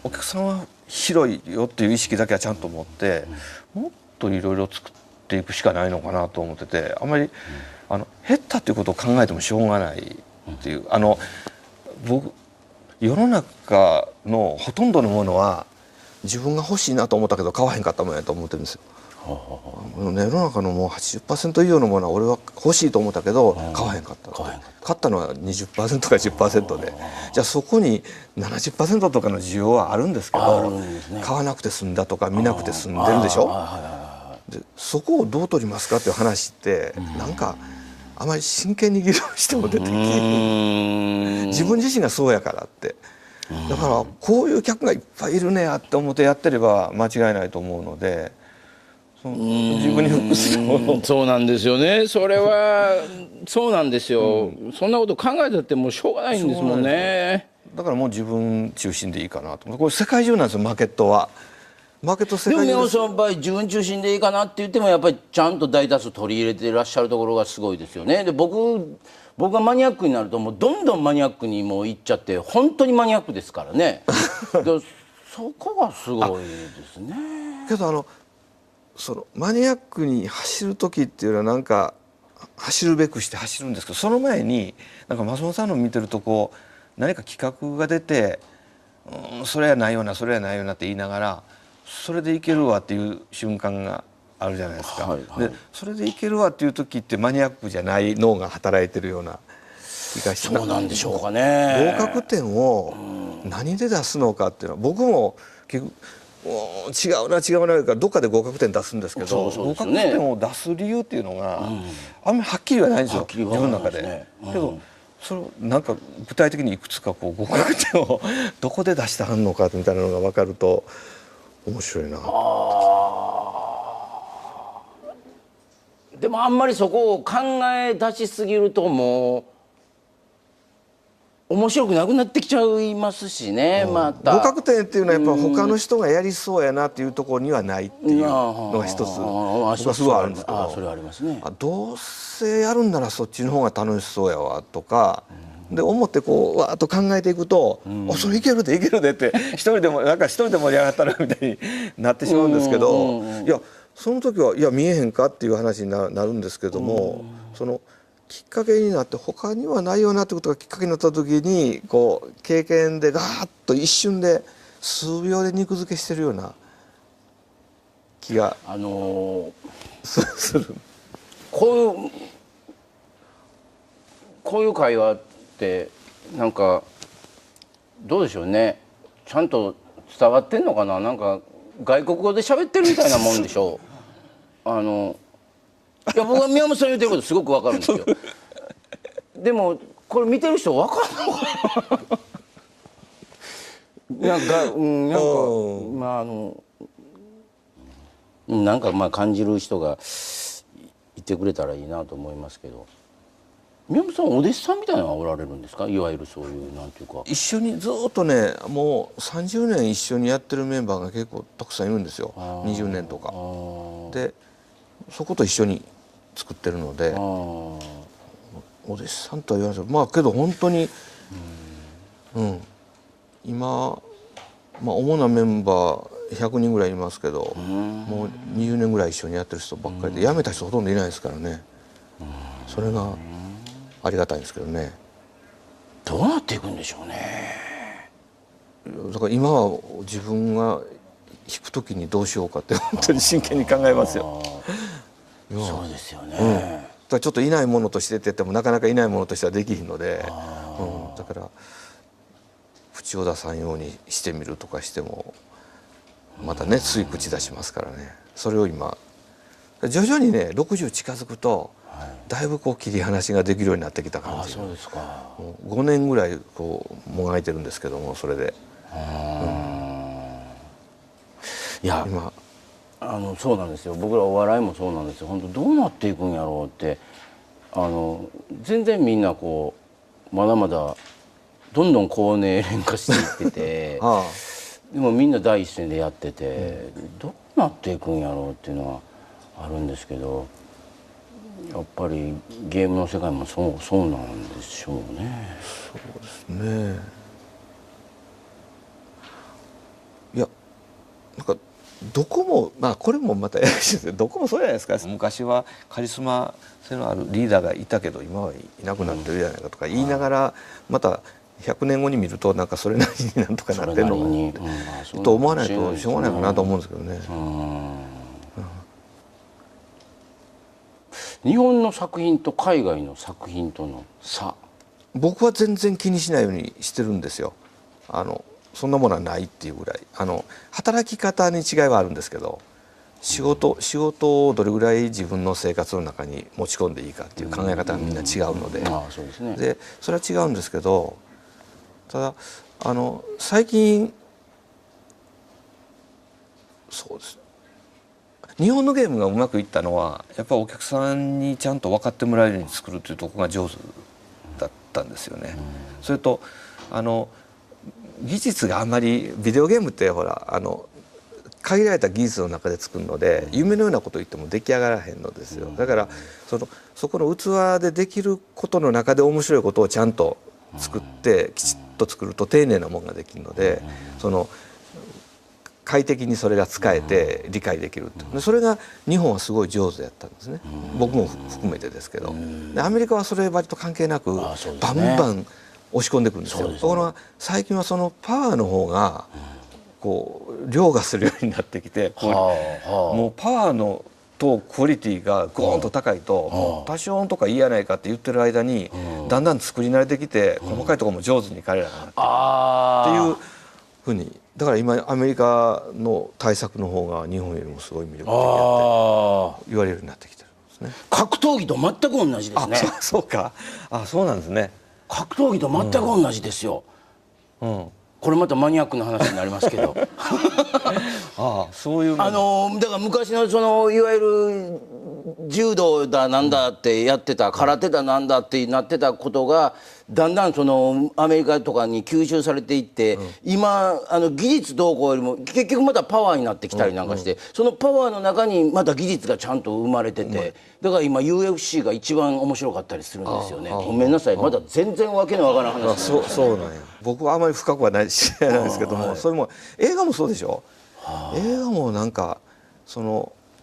お客さんは広いよっていう意識だけはちゃんと持って、もっといろいろ作っていくしかないのかなと思ってて、あんまり減ったっていうことを考えてもしょうがないっていう、僕世の中のほとんどのものは自分が欲しいなと思ったけど買わへんかったもんやと思ってるんですよ。世の中のもう 80% 以上のものは俺は欲しいと思ったけど買わへんかった。買ったのは 20% か 10% で、じゃあそこに 70% とかの需要はあるんですけど、買わなくて済んだとか見なくて済んでるでしょ。でそこをどう取りますかっていう話ってなんかあまり真剣に議論しても出てき自分自身がそうやからって、だからこういう客がいっぱいいるねやって思ってやってれば間違いないと思うので、自分に服するもの。そうなんですよね。それはそうなんですよ、そんなこと考えたってもうしょうがないんですもんね。だからもう自分中心でいいかなと。これ世界中なんですよ、マーケットは。マーケット世界中でも宮本さんの場合自分中心でいいかなって言ってもやっぱりちゃんと大多数取り入れてらっしゃるところがすごいですよね。で僕がマニアックになるともうどんどんマニアックにもういっちゃって本当にマニアックですからね。でそこがすごいですね。けどマニアックに走る時っていうのはなんか走るべくして走るんですけど、その前になんか松本さんの見てると何か企画が出て、それはないよなそれはないよなって言いながらそれでいけるわっていう瞬間があるじゃないですか。でそれでいけるわっていう時ってマニアックじゃない脳が働いてるような気がして、そうなんでしょうかね。合格点を何で出すのかっていうのは僕も結局違うなからどっかで合格点出すんですけど、合格点を出す理由っていうのがあんまりはっきりはないんですよ、自分の中で。けどそれをなんか具体的にいくつか合格点をどこで出してはんのかみたいなのが分かると面白いな。でもあんまりそこを考え出しすぎるともう面白くなくなってきちゃいますしね。また合格点っていうのはやっぱ他の人がやりそうやなっていうところにはないっていうのが一つ僕はすごいあるんですけど、それはありますね。どうせやるんならそっちの方が楽しそうやわとかで思ってわーっと考えていくと、それいけるでって一人で盛り上がったらみたいになってしまうんですけど、いやその時はいや見えへんかっていう話になるんですけども、そのきっかけになって他にはないよなってことがきっかけになった時に経験でガーッと一瞬で数秒で肉付けしてるような気がする。こういう会話ってなんかどうでしょうね。ちゃんと伝わってんのかな。なんか外国語で喋ってるみたいなもんでしょう。いや僕は宮本さん言ってることすごくわかるんですよ。でもこれ見てる人わかんないのかな。なんか感じる人がいてくれたらいいなと思いますけど。宮本さんお弟子さんみたいなのがおられるんですか。いわゆるそういうなんていうか一緒にずっとねもう30年一緒にやってるメンバーが結構たくさんいるんですよ。20年とかでそこと一緒に作ってるのでお弟子さんとは言わないですけど、まあけど本当に、今、主なメンバー100人ぐらいいますけど、もう20年ぐらい一緒にやってる人ばっかりで、辞めた人ほとんどいないですからね。それがありがたいんですけどね。どうなっていくんでしょうね。だから今は自分が弾く時にどうしようかって本当に真剣に考えますよ。そうですよね。だからちょっといないものとしてって言ってもなかなかいないものとしてはできひんので、だから口を出さんようにしてみるとかしてもまたねつい口出しますからね。それを今徐々にね60近づくとだいぶこう切り離しができるようになってきた感じ。そうですか。5年ぐらいこうもがいてるんですけども、それで。いや今そうなんですよ。僕らお笑いもそうなんですよ。本当どうなっていくんやろうって全然みんなこうまだまだどんどん高齢化していっててでもみんな第一線でやってて、どうなっていくんやろうっていうのはあるんですけど、やっぱりゲームの世界もそうなんでしょうね。そうですね。いやなんかどこもこれもまたややこしいですけど、どこもそうじゃないですか。昔はカリスマ性のあるリーダーがいたけど今はいなくなってるじゃないかとか言いながら、また100年後に見るとなんかそれなりになんとかなってるのかと思わないとしょうがないかなと思うんですけどね。日本の作品と海外の作品との差、僕は全然気にしないようにしてるんですよ。そんなものはないっていうぐらい、働き方に違いはあるんですけど、仕事をどれぐらい自分の生活の中に持ち込んでいいかっていう考え方がみんな違うので、でそれは違うんですけど、ただ最近そうです日本のゲームがうまくいったのはやっぱりお客さんにちゃんと分かってもらえるように作るというところが上手だったんですよね。それと技術があんまりビデオゲームってほら限られた技術の中で作るので夢のようなこと言っても出来上がらへんのですよ。だからそこの器でできることの中で面白いことをちゃんと作ってきちっと作ると丁寧なものができるので、快適にそれが使えて理解できるってそれが日本はすごい上手やったんですね。僕も含めてですけど、でアメリカはそれ割と関係なくバンバン押し込んでくるんですよ。ところが最近はそのパワーの方がこう凌駕するようになってきて、もうパワーのとクオリティがゴーンと高いと多少とかいいやないかって言ってる間にだんだん作り慣れてきて細かいところも上手に彼らがなってっていうふうに、だから今アメリカの対策の方が日本よりもすごい魅力的だって言われるようになってきてるんですね。格闘技と全く同じですね。そうか。そうなんですね。格闘技と全く同じですよ。これまたマニアックな話になりますけどそういうだから昔のいわゆる柔道だなんだってやってた、空手だなんだってなってたことがだんだんアメリカとかに吸収されていって、今技術どうこうよりも結局またパワーになってきたりなんかして、そのパワーの中にまた技術がちゃんと生まれてて、だから今 UFC が一番面白かったりするんですよね。ごめんなさい、まだ全然わけのわからん話。そうなんや。僕はあまり深くはない知らないですけども、それも映画もそうでしょ。映画もなんか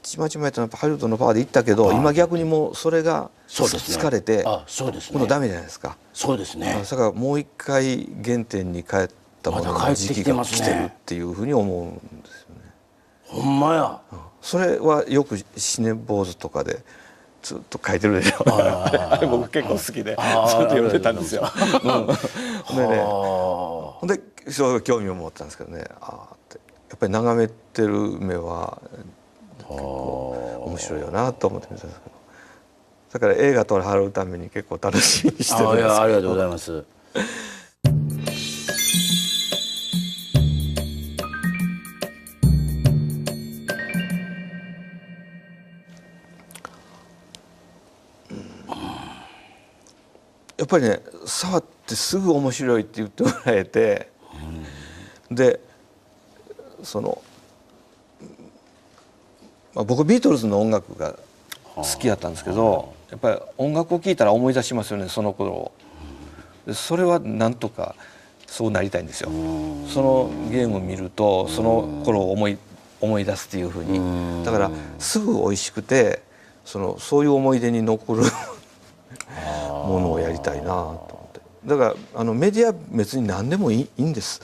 ちまちまやったのハリウッドのパワーでいったけど、今逆にもうそれが疲れて今度ダメじゃないですか。そうですね。だからもう一回原点に帰ったものの時期が来てるっていうふうに思うんですよね。ほんまや。それはよくシネ坊主とかでずっと書いてるでしょ。僕結構好きでずっと読んでたんですよ。ほんでそう興味を持ったんですけどね。ってやっぱり眺めてる目は面白いよなと思って見てたんですけど、だから映画と貼るために結構楽しみにしてるんですけど。ありがとうございます。やっぱりね触ってすぐ面白いって言ってもらえて、で僕ビートルズの音楽が好きやったんですけど、やっぱり音楽を聴いたら思い出しますよね、その頃を。それはなんとかそうなりたいんですよ。そのゲームを見るとその頃を思い出すっていうふうに。だからすぐ美味しくてそういう思い出に残るものをやりたいなと思って。だからメディア別に何でもいいんです。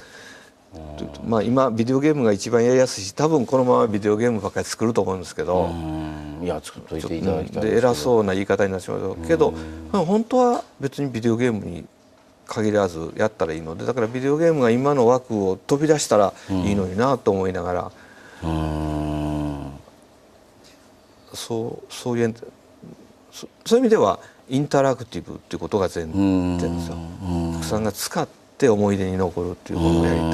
まあ今ビデオゲームが一番やりやすいし、多分このままビデオゲームばっかり作ると思うんですけど、いや作っといていただきたいで偉そうな言い方になってしまうけど、本当は別にビデオゲームに限らずやったらいいので、だからビデオゲームが今の枠を飛び出したらいいのになと思いながら、そういう意味ではインタラクティブっていうことが前提ですよ。お客さんが使って思い出に残るっていうことをやりたい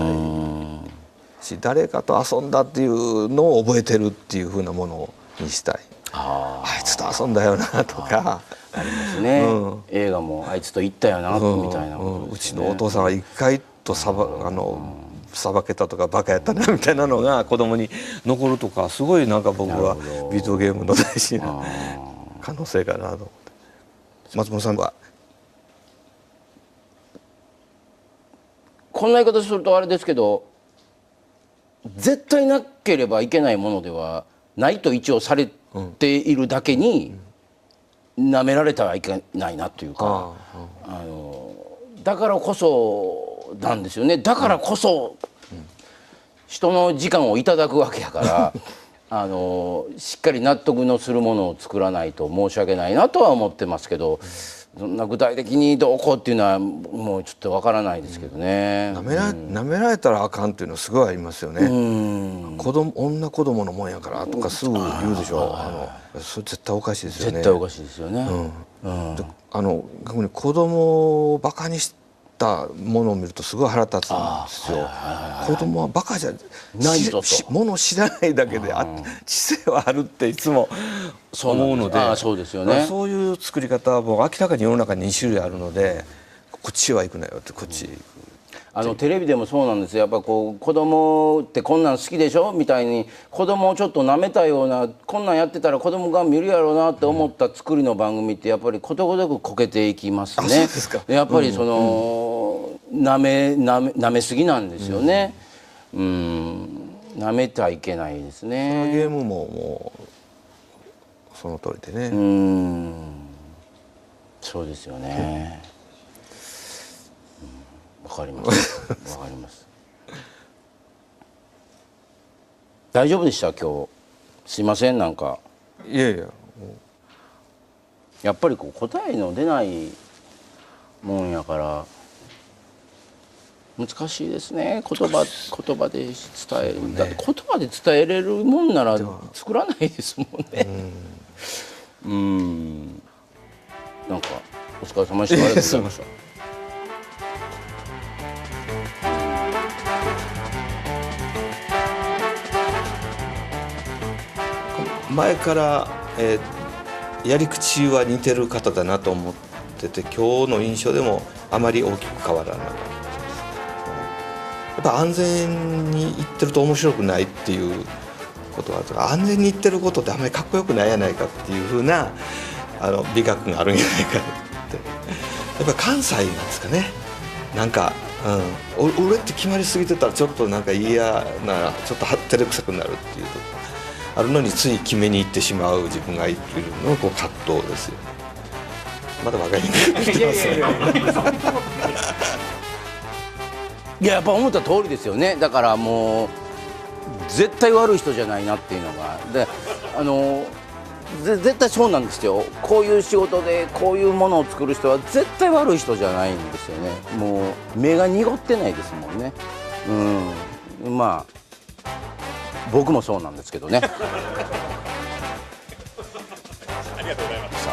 し、誰かと遊んだっていうのを覚えてるっていうふうなものにしたい。あいつと遊んだよなとかありますね、映画もあいつと行ったよなみたいな、うちのお父さんは一回とさばけたとかバカやったなみたいなのが子供に残るとか、すごいなんか僕はビデオゲームの大事な可能性かなと思って。松本さんはこんな言い方するとあれですけど、絶対なければいけないものではないと一応されているだけに、なめられてはいけないなというか、だからこそなんですよね。だからこそ人の時間をいただくわけやからしっかり納得のするものを作らないと申し訳ないなとは思ってますけど、そんな具体的にどうこうっていうのはもうちょっとわからないですけどね。なめられたらあかんっていうのはすごいありますよね。女子供のもんやからとかすぐ言うでしょ。それ絶対おかしいですよね。絶対おかしいですよね。逆に子供をバカにしたものを見るとすごい腹立つんですよ。子供はバカじゃないぞと、ものを知らないだけで知性はあるっていつも思うので、そうですよね。そういう作り方はもう明らかに世の中に2種類あるので、こっちは行くなよって、こっちテレビでもそうなんですよ。やっぱこう子供ってこんなん好きでしょみたいに、子供をちょっと舐めたような、こんなんやってたら子供が見るやろうなって思った作りの番組ってやっぱりことごとくこけていきますね。やっぱり舐めすぎなんですよね。舐めてはいけないですね。ゲームもその通りでね。そうですよね。わかります。わかります。大丈夫でした今日。すいませんなんか。いやいや。やっぱりこう答えの出ないもんやから難しいですね。言葉で伝える。だって言葉で伝えれるもんなら作らないですもんね。なんかお疲れ様でした。ありがとうございました。前からやり口は似てる方だなと思ってて、今日の印象でもあまり大きく変わらなかったです。やっぱ安全にいってると面白くないっていうことは、安全にいってることってあんまりかっこよくないやないかっていうふうな美学があるんじゃないかって。やっぱ関西なんですかね。なんか、俺って決まりすぎてたらちょっとなんか嫌な、ちょっと照れくさくなるっていうとあるのに、つい決めに行ってしまう自分がいるのが葛藤ですよ。まだ分かりにくいですね。いや、やっぱ思った通りですよね。だからもう絶対悪い人じゃないなっていうのがで、絶対そうなんですよ。こういう仕事でこういうものを作る人は絶対悪い人じゃないんですよね。もう目が濁ってないですもんね。まあ僕もそうなんですけどね。ありがとうございました。